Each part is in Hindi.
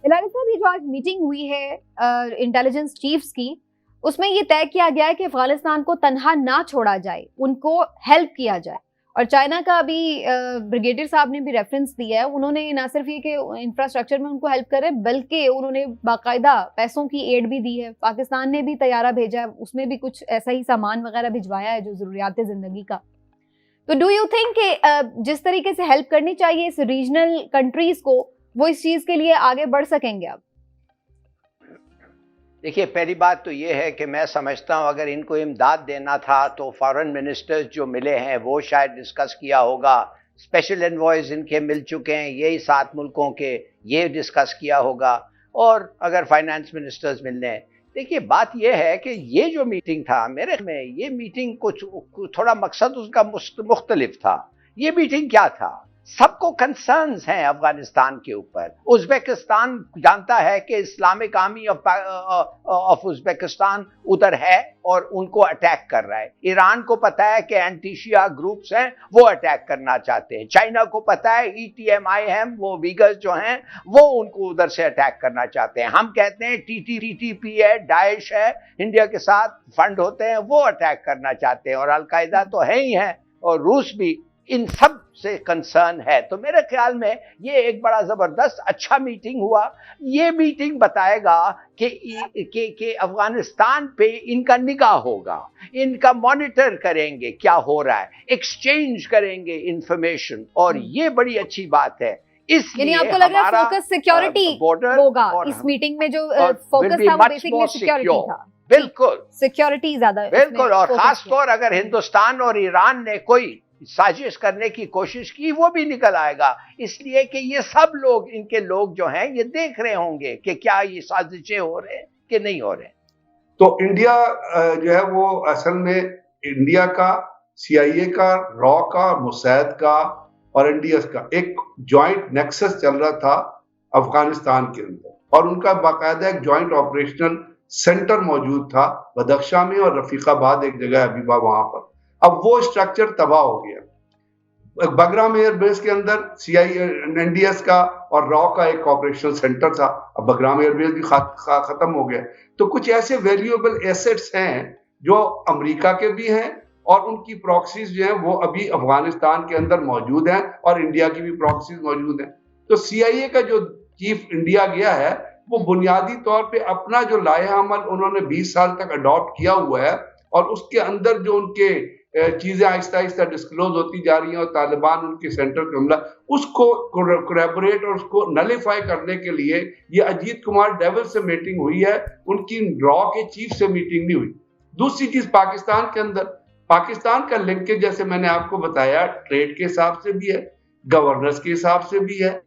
इलाही साहब, ये जो आज मीटिंग हुई है इंटेलिजेंस चीफ्स की, उसमें ये तय किया गया है कि अफगानिस्तान को तनहा ना छोड़ा जाए, उनको हेल्प किया जाए। और चाइना का अभी ब्रिगेडियर साहब ने भी रेफरेंस दिया है। उन्होंने ना सिर्फ ये कि इंफ्रास्ट्रक्चर में उनको हेल्प करे, बल्कि उन्होंने बाकायदा पैसों की एड भी दी है। पाकिस्तान ने भी तैयारा भेजा है, उसमें भी कुछ ऐसा ही सामान वगैरह भिजवाया है जो जरूरियात जिंदगी का। तो डू यू थिंक कि जिस तरीके से हेल्प करनी चाहिए इस रीजनल कंट्रीज को, वो इस चीज के लिए आगे बढ़ सकेंगे? अब देखिए, पहली बात तो ये है कि मैं समझता हूँ अगर इनको इमदाद देना था तो फॉरेन मिनिस्टर्स जो मिले हैं वो शायद डिस्कस किया होगा। स्पेशल एनवॉयज इनके मिल चुके हैं, यही 7 मुल्कों के, ये डिस्कस किया होगा। और अगर फाइनेंस मिनिस्टर्स मिलने हैं, देखिए बात यह है कि ये जो मीटिंग था, मेरे में ये मीटिंग कुछ थोड़ा मकसद उसका मुख्तलिफ था। ये मीटिंग क्या था? सबको कंसर्न्स हैं अफगानिस्तान के ऊपर। उज़्बेकिस्तान जानता है कि इस्लामिक आर्मी ऑफ उज़्बेकिस्तान उधर है और उनको अटैक कर रहा है। ईरान को पता है कि एंटी शिया ग्रुप्स हैं, वो अटैक करना चाहते हैं। चाइना को पता है ETMIM, वो वीगर्स जो हैं, वो उनको उधर से अटैक करना चाहते हैं। हम कहते हैं TTP है, दाइश है, इंडिया के साथ फंड होते हैं, वो अटैक करना चाहते हैं। और अलकायदा तो है ही है, और रूस भी, इन सब से कंसर्न है। तो मेरे ख्याल में ये एक बड़ा जबरदस्त अच्छा मीटिंग हुआ। ये मीटिंग बताएगा कि अफगानिस्तान पे इनका निगाह होगा, इनका मॉनिटर करेंगे क्या हो रहा है, एक्सचेंज करेंगे इंफॉर्मेशन, और ये बड़ी अच्छी बात है। इसलिए आपको लग रहा है फोकस सिक्योरिटी होगा इस मीटिंग में? जो फोकस था वो बेसिकली सिक्योरिटी था। बिल्कुल सिक्योरिटी ज्यादा, बिल्कुल। और खासतौर अगर हिंदुस्तान और ईरान ने कोई साजिश करने की कोशिश की, वो भी निकल आएगा। इसलिए कि ये सब लोग, इनके लोग जो हैं, ये देख रहे होंगे कि क्या ये साजिशें हो रहे हैं कि नहीं हो रहे। तो इंडिया जो है वो असल में इंडिया का, CIA का, रॉ का, मुसैद का और NDS का एक जॉइंट नेक्सस चल रहा था अफगानिस्तान के अंदर, और उनका बाकायदा एक जॉइंट ऑपरेशनल सेंटर मौजूद था बदख्शां में, और रफीकाबाद एक जगह अभी वहां पर। अब वो स्ट्रक्चर तबाह हो गया। बगराम एयरबेस के अंदर CIA, NDS का और रॉ का एक ऑपरेशनल सेंटर था। अब बगराम एयरबेस भी खत्म हो गया। तो कुछ ऐसे वैल्यूएबल एसेट्स हैं जो अमेरिका के भी हैं, और उनकी प्रॉक्सीज जो हैं वो अभी अफगानिस्तान के अंदर मौजूद हैं, और इंडिया की भी प्रॉक्सीज मौजूद हैं। तो CIA का जो चीफ इंडिया गया है, वो बुनियादी तौर पे अपना जो लाया अमल उन्होंने 20 साल तक अडॉप्ट किया हुआ है, और उसके अंदर जो उनके चीजें आहिस्ता आहिस्ता डिस्क्लोज होती जा रही हैं, और तालिबान उनके सेंटर पे हमला, उसको कोलैबोरेट और उसको नलिफाई करने के लिए ये अजीत कुमार डेविल से मीटिंग हुई है, उनकी रॉ के चीफ से मीटिंग नहीं हुई। दूसरी चीज, पाकिस्तान के अंदर पाकिस्तान का लिंकेज, जैसे मैंने आपको बताया, ट्रेड के हिसाब से भी है, गवर्नेंस के हिसाब से भी है,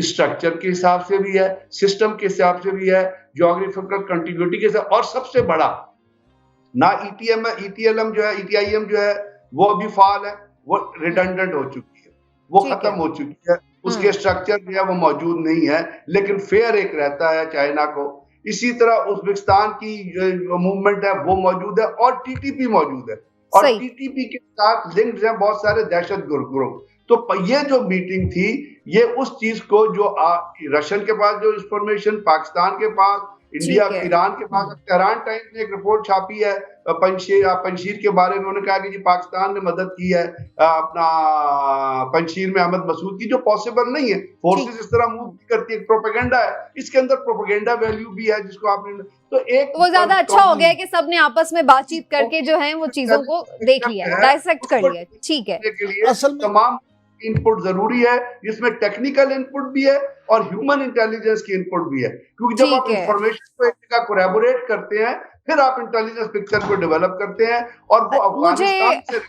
स्ट्रक्चर के हिसाब से भी है, सिस्टम के हिसाब से भी है, ज्योग्राफिकल कंटिन्यूटी के हिसाब, और सबसे बड़ा ना ETIM जो है वो अभी फाल है, वो रिडंडेंट हो चुकी है, वो खत्म हो चुकी है, उसके स्ट्रक्चर जो है वो मौजूद नहीं है, लेकिन फेयर एक रहता है चाइना को। इसी तरह उज़्बेकिस्तान की जो मूवमेंट है वो मौजूद है, और TTP मौजूद है, और TTP के साथ लिंक्ड हैं बहुत सारे दहशत ग्रुप। तो ये जो मीटिंग थी, ये उस चीज को जो रशियन के पास जो इंफॉर्मेशन, पाकिस्तान के पास, इंडिया, ईरान के पास, तेहरान टाइम्स ने एक रिपोर्ट छापी है पंजशीर के बारे में। उन्होंने कहा कि जी पाकिस्तान ने मदद की है अपना पंजशीर में अहमद मसूद की, जो पॉसिबल नहीं है। फोर्सेस इस तरह मूव करती है, प्रोपेगेंडा है, इसके अंदर प्रोपेगेंडा वैल्यू भी है जिसको आपने, तो एक वो ज्यादा अच्छा हो गया कि सबने आपस में बातचीत करके जो है वो चीजों को देख लिया, डायसेक्ट कर लिया। ठीक है, असल में तमाम इनपुट जरूरी है, जिसमें टेक्निकल इनपुट भी है और ह्यूमन इंटेलिजेंस की इनपुट भी है, क्योंकि जब आप इंफॉर्मेशन को एक जगह कोलैबोरेट करते हैं, फिर आप इंटेलिजेंस पिक्चर को डेवलप करते हैं, और वो अफगानिस्तान से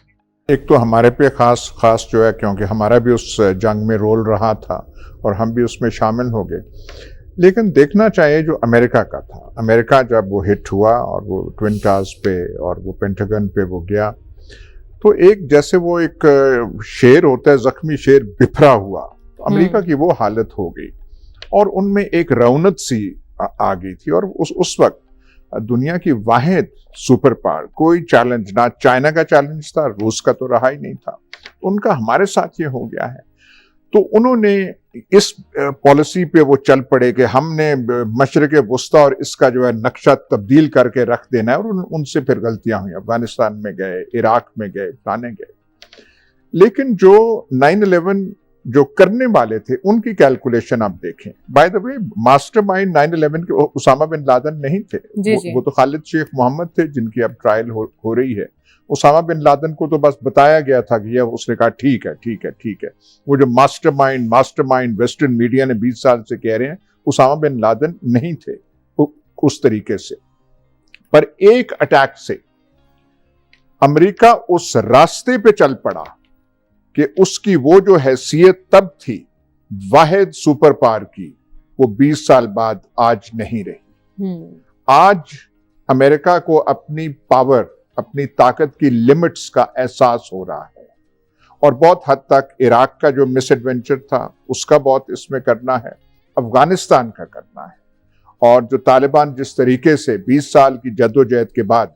एक तो हमारे पे खास जो है, क्योंकि हमारा भी उस जंग में रोल रहा था और हम भी उसमें शामिल हो गए। लेकिन देखना चाहिए जो अमेरिका का था, अमेरिका जब वो हिट हुआ और वो ट्विन टावर्स पे और वो पेंटागन पे वो गया, तो एक जैसे वो एक शेर होता है, जख्मी शेर बिफरा हुआ, तो अमेरिका की वो हालत हो गई, और उनमें एक रौनक सी आ गई थी। और उस वक्त दुनिया की वाहिद सुपर पावर, कोई चैलेंज ना चाइना का चैलेंज था, रूस का तो रहा ही नहीं था, उनका हमारे साथ ये हो गया है। तो उन्होंने इस पॉलिसी पे वो चल पड़े कि हमने मशरिक वस्ता और इसका जो है नक्शा तब्दील करके रख देना है, और उनसे फिर गलतियां हुई। अफगानिस्तान में गए, इराक में गए, फलाने गए। लेकिन जो 9/11 जो करने वाले थे उनकी कैलकुलेशन आप देखें। बाय द वे, मास्टरमाइंड 9/11 के उसामा बिन लादेन नहीं थे, वो तो खालिद शेख मोहम्मद थे, जिनकी अब ट्रायल हो रही है। उसामा बिन लादेन को तो बस बताया गया था कि यह, उसने कहा ठीक है ठीक है ठीक है। वो जो मास्टरमाइंड वेस्टर्न मीडिया ने 20 साल से कह रहे हैं, उसामा बिन लादेन नहीं थे उस तरीके से। पर एक अटैक से अमेरिका उस रास्ते पे चल पड़ा कि उसकी वो जो हैसियत तब थी वाहिद सुपर पावर की, वो 20 साल बाद आज नहीं रही। आज अमेरिका को अपनी पावर, अपनी ताकत की लिमिट्स का एहसास हो रहा है, और बहुत हद तक इराक का जो मिसएडवेंचर था उसका बहुत इसमें करना है, अफगानिस्तान का करना है। और जो तालिबान जिस तरीके से 20 साल की जद्दोजहद के बाद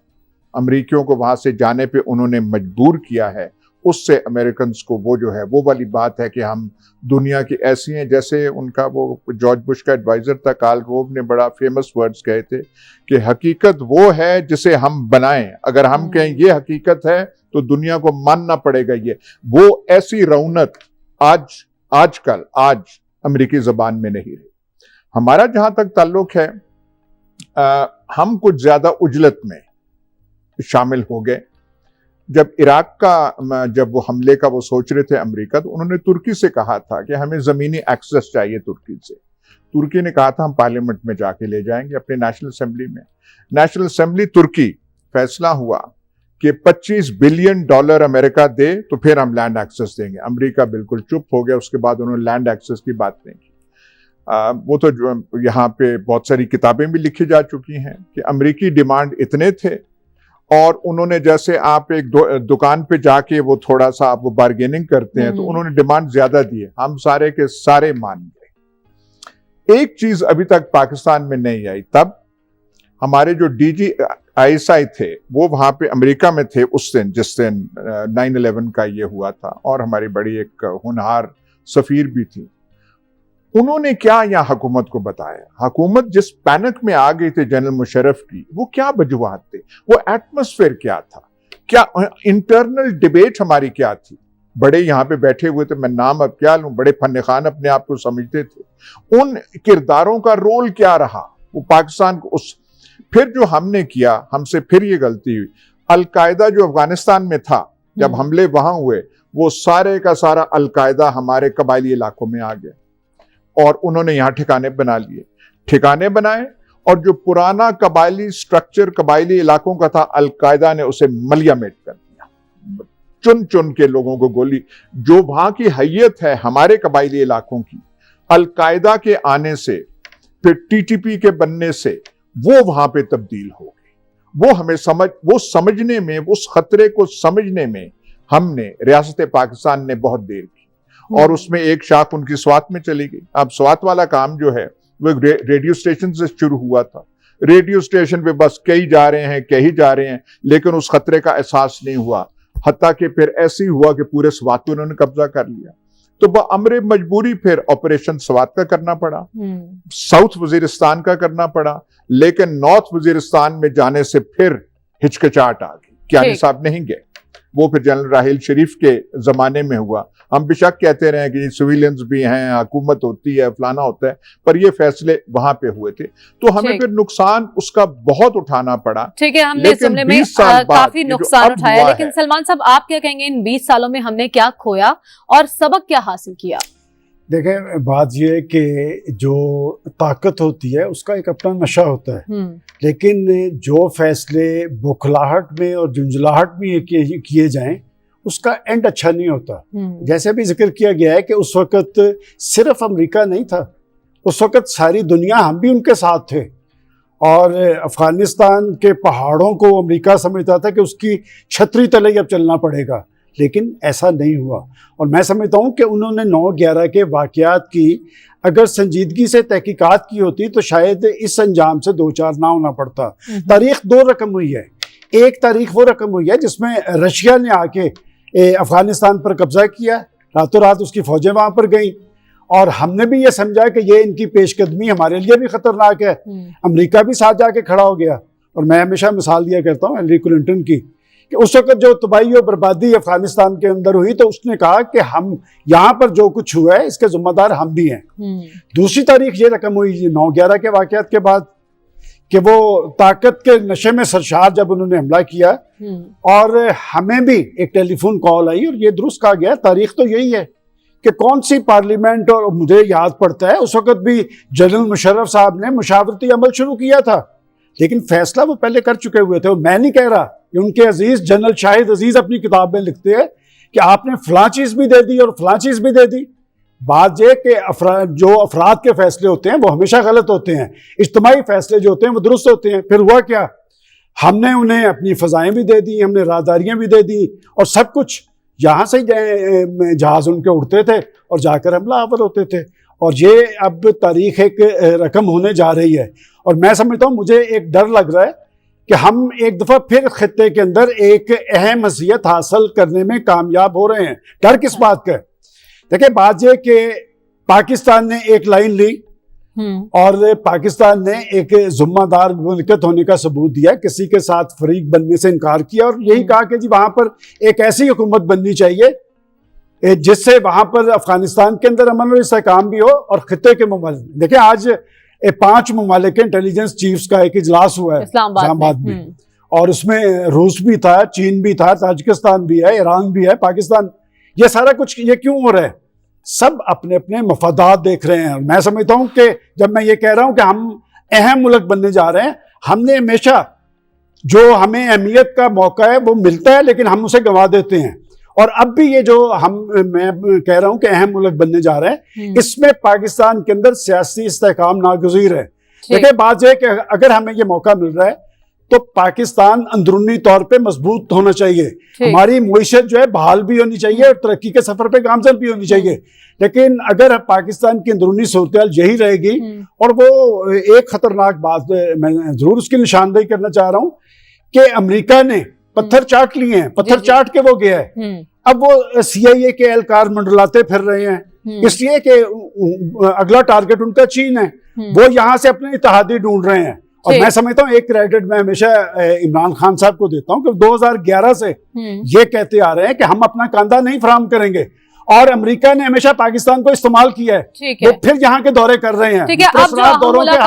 अमरीकियों को वहां से जाने पे उन्होंने मजबूर किया है, उससे अमेरिकन को वो जो है, वो वाली बात है कि हम दुनिया की ऐसी हैं, जैसे उनका वो जॉर्ज बुश का एडवाइजर था कार्ल रोव ने बड़ा फेमस वर्ड्स कहे थे कि हकीकत वो है जिसे हम बनाएं। अगर हम कहें ये हकीकत है तो दुनिया को मानना पड़ेगा ये। वो ऐसी रौनक आज अमेरिकी जबान में नहीं रही। हमारा जहां तक ताल्लुक है, हम कुछ ज्यादा उजलत में शामिल हो गए। जब इराक का जब वो हमले का वो सोच रहे थे अमेरिका, तो उन्होंने तुर्की से कहा था कि हमें जमीनी एक्सेस चाहिए तुर्की से। तुर्की ने कहा था हम पार्लियामेंट में जाके ले जाएंगे, अपने नेशनल असेंबली में। नेशनल असेंबली तुर्की, फैसला हुआ कि $25 बिलियन अमेरिका दे तो फिर हम लैंड एक्सेस देंगे। अमेरिका बिल्कुल चुप हो गया। उसके बाद उन्होंने लैंड एक्सेस की बात नहीं की। वो तो जो यहाँ पे बहुत सारी किताबें भी लिखी जा चुकी हैं कि अमेरिकी डिमांड इतने थे, और उन्होंने, जैसे आप एक दुकान पे जाके वो थोड़ा सा आप वो बार्गेनिंग करते हैं, तो उन्होंने डिमांड ज्यादा दिए, हम सारे के सारे मान गए। एक चीज अभी तक पाकिस्तान में नहीं आई। तब हमारे जो DG ISI थे वो वहां पे अमेरिका में थे उस दिन, जिस दिन 9/11 का ये हुआ था, और हमारी बड़ी एक होनहार सफीर भी थी। उन्होंने क्या यहाँ हुकूमत को बताया? हुकूमत जिस पैनिक में आ गई थी जनरल मुशर्रफ की, वो क्या वजूहात थे, वो एटमॉस्फेयर क्या था, क्या इंटरनल डिबेट हमारी क्या थी? बड़े यहाँ पे बैठे हुए थे, मैं नाम अब क्या लूं, बड़े फन्ने खान अपने आप को समझते थे। उन किरदारों का रोल क्या रहा? वो पाकिस्तान को फिर जो हमने किया, हमसे फिर ये गलती हुई। अलकायदा जो अफगानिस्तान में था, जब हमले वहां हुए, वो सारे का सारा अलकायदा हमारे कबायली इलाकों में आ गया, और उन्होंने यहां ठिकाने बना लिए। ठिकाने बनाए, और जो पुराना कबायली स्ट्रक्चर कबायली इलाकों का था, अलकायदा ने उसे मलियामेट कर दिया। चुन चुन के लोगों को गोली। जो वहां की हैयत है हमारे कबायली इलाकों की, अलकायदा के आने से, फिर TTP के बनने से, वो वहां पे तब्दील हो गई। वो हमें वो समझने में, उस खतरे को समझने में हमने, रियासत पाकिस्तान ने बहुत देर की, और उसमें एक शाख उनकी स्वात में चली गई। अब स्वात वाला काम जो है वो रेडियो स्टेशन से शुरू हुआ था। रेडियो स्टेशन पे बस कई जा रहे हैं, लेकिन उस खतरे का एहसास नहीं हुआ। हत्ता कि फिर ऐसे ही हुआ कि पूरे स्वात पे उन्होंने कब्जा कर लिया। तो अमरे मजबूरी फिर ऑपरेशन स्वात का करना पड़ा, साउथ वजीरिस्तान का करना पड़ा, लेकिन नॉर्थ वजीरिस्तान में जाने से फिर हिचकिचाहट आ गई। कियानी साहब नहीं गए, वो फिर जनरल राहिल शरीफ के जमाने में हुआ। हम बेशक कहते रहे कि सिविलियंस भी हैं, हुकूमत होती है, फलाना होता है, पर ये फैसले वहां पे हुए थे, तो हमें फिर नुकसान उसका बहुत उठाना पड़ा। ठीक है, हमने इस हमले में काफी नुकसान उठाया, लेकिन सलमान साहब आप क्या कहेंगे, इन 20 सालों में हमने क्या खोया और सबक क्या हासिल किया? देखें, बात यह है कि जो ताकत होती है उसका एक अपना नशा होता है, लेकिन जो फैसले बौखलाहट में और झुंझलाहट में किए जाएं, उसका एंड अच्छा नहीं होता। जैसे भी जिक्र किया गया है कि उस वक्त सिर्फ अमेरिका नहीं था, उस वक्त सारी दुनिया, हम भी उनके साथ थे, और अफगानिस्तान के पहाड़ों को अमेरिका समझता था कि उसकी छतरी तले अब चलना पड़ेगा, लेकिन ऐसा नहीं हुआ। और मैं समझता हूँ कि उन्होंने 9/11 के वाक़यात की अगर संजीदगी से तहकीकात की होती तो शायद इस अंजाम से 2-4 ना होना पड़ता। तारीख 2 रकम हुई है। एक तारीख वो रकम हुई है जिसमें रशिया ने आके अफगानिस्तान पर कब्जा किया, रातों रात उसकी फौजें वहाँ पर गईं, और हमने भी ये समझा कि ये इनकी पेशकदमी हमारे लिए भी खतरनाक है। अमेरिका भी साथ जाके खड़ा हो गया। और मैं हमेशा मिसाल दिया करता हूँ हिलरी क्लिंटन की, कि उस वक्त जो तबाही और बर्बादी अफगानिस्तान के अंदर हुई तो उसने कहा कि हम यहाँ पर जो कुछ हुआ है इसके जिम्मेदार हम भी हैं। दूसरी तारीख ये रकम हुई 9/11 के वाकयात के बाद, कि वो ताकत के नशे में सरशार जब उन्होंने हमला किया और हमें भी एक टेलीफोन कॉल आई और ये दुरुस्त कहा गया, तारीख तो यही है कि कौन सी पार्लियामेंट, और मुझे याद पड़ता है उस वक्त भी जनरल मुशर्रफ साहब ने मुशावरती अमल शुरू किया था, लेकिन फैसला वो पहले कर चुके हुए थे। मैं नहीं कह रहा कि उनके अजीज जनरल शाहिद अजीज अपनी किताब में लिखते हैं कि आपने फलां चीज़ भी दे दी और फलां चीज़ भी दे दी। बात यह कि जो अफराद के फैसले होते हैं वो हमेशा गलत होते हैं, इज्तिमाई फैसले जो होते हैं वो दुरुस्त होते हैं। फिर हुआ क्या, हमने उन्हें अपनी फ़ज़ाएँ भी दे दी, हमने राहदारियाँ भी दे दी और सब कुछ, यहाँ से जहाज़ उनके उड़ते थे और जाकर हमला आवर होते थे। और ये अब तारीख एक रकम होने जा रही है। और मैं समझता हूँ, मुझे एक डर लग रहा है कि हम एक दफ़ा फिर खित्ते के अंदर एक अहम हैसियत हासिल करने में कामयाब हो रहे हैं। डर किस बात का? देखिए, बात यह कि पाकिस्तान ने एक लाइन ली और पाकिस्तान ने एक जिम्मेदार मुल्कियत होने का सबूत दिया, किसी के साथ फरीक बनने से इनकार किया और यही कहा कि जी वहाँ पर एक ऐसी हुकूमत बननी चाहिए जिससे वहाँ पर अफगानिस्तान के अंदर अमन और इस्तेहकाम भी हो और खित्ते के ममालिक। देखिए, आज 5 ममालिक इंटेलिजेंस चीफ्स का एक इजलास हुआ है इस्लामाबाद में और उसमें रूस भी था, चीन भी था, ताजिकिस्तान भी है, ईरान भी है, पाकिस्तान। ये सारा कुछ ये क्यों हो रहा है? सब अपने अपने मफादात देख रहे हैं। मैं समझता हूँ कि जब मैं ये कह रहा हूँ कि हम अहम मुल्क बनने जा रहे हैं, हमने हमेशा जो हमें अहमियत का मौका है वो मिलता है लेकिन हम उसे गंवा देते हैं। और अब भी ये जो मैं कह रहा हूँ कि अहम मुल्क बनने जा रहे हैं, इसमें पाकिस्तान के अंदर सियासी इस्तेहकाम नागुज़ीर है। देखिए, बात यह है कि अगर हमें ये मौका मिल रहा है तो पाकिस्तान अंदरूनी तौर पे मजबूत होना चाहिए, हमारी मुईशत जो है बहाल भी होनी चाहिए और तरक्की के सफर पे गामजन भी होनी चाहिए। लेकिन अगर पाकिस्तान की अंदरूनी सूरत यही रहेगी, और वो एक खतरनाक बात मैं जरूर उसकी निशानदेही करना चाह रहा हूँ कि अमेरिका ने पत्थर चाट लिए हैं, पत्थर चाट के वो गया है। अब वो CIA के एहलकार मंडलाते फिर रहे हैं, इसलिए कि अगला टारगेट उनका चीन है। वो यहाँ से अपने इत्तेहादी ढूंढ रहे हैं। और मैं समझता हूँ, एक क्रेडिट मैं हमेशा इमरान खान साहब को देता हूँ कि 2011 से ये कहते आ रहे हैं कि हम अपना कांधा नहीं फराहम करेंगे, और अमेरिका ने हमेशा पाकिस्तान को इस्तेमाल किया है। वो फिर यहाँ के दौरे कर रहे हैं।